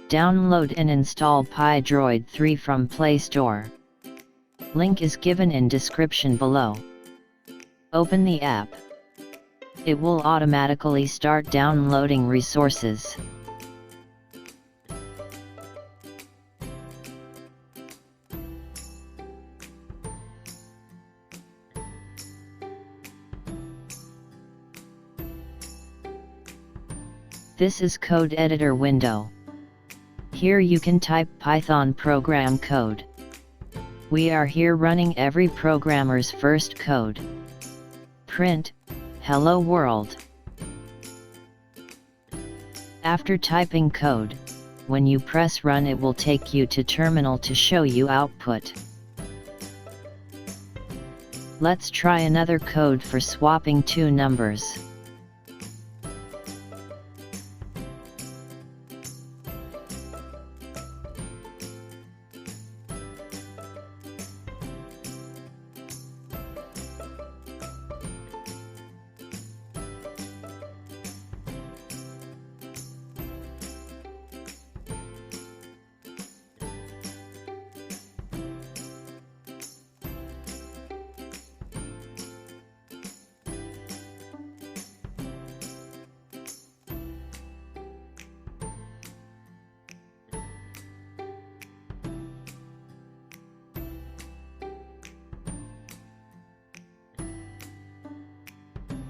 Download and install PyDroid 3 from Play Store. Link is given in description below. Open the app. It will automatically start downloading resources. This is code editor window. Here you can type Python program code. We are here running every programmer's first code. Print, hello world. After typing code, when you press run it will take you to terminal to show you output. Let's try another code for swapping two numbers.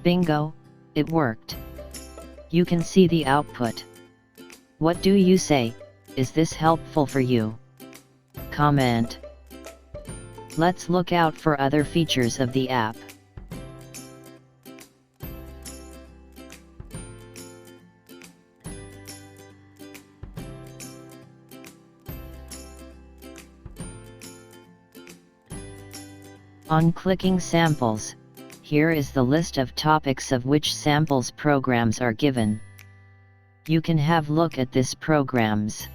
Bingo, it worked. You can see the output. What do you say? Is this helpful for you? Comment. Let's look out for other features of the app. On clicking samples, here is the list of topics of which samples programs are given. You can have look at this programs.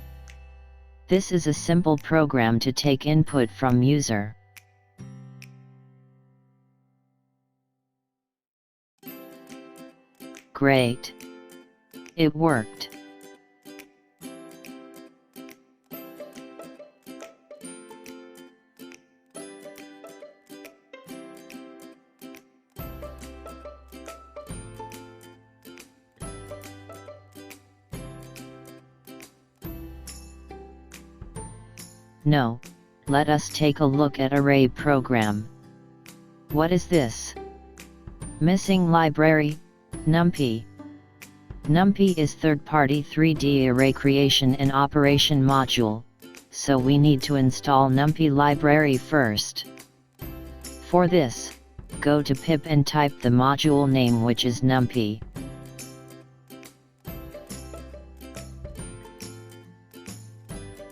This is a simple program to take input from user. Great. It worked. No, let us take a look at array program. What is this? Missing library, NumPy. NumPy is third-party 3D array creation and operation module, so we need to install NumPy library first. For this, go to pip and type the module name which is NumPy.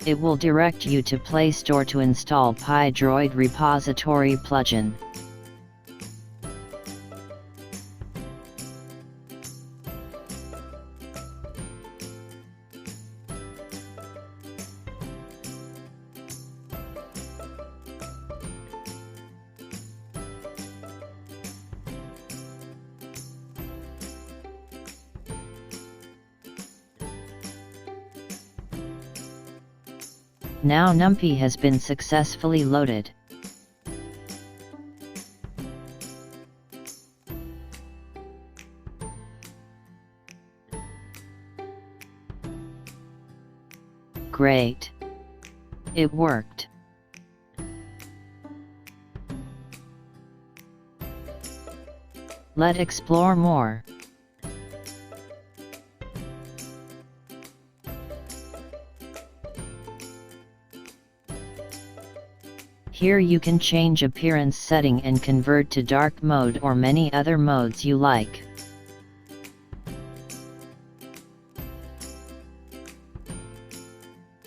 It will direct you to Play Store to install PyDroid repository plugin. Now NumPy has been successfully loaded. Great. It worked. Let's explore more. Here you can change appearance setting and convert to dark mode or many other modes you like.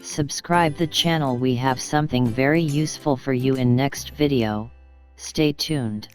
Subscribe the channel, we have something very useful for you in next video. Stay tuned.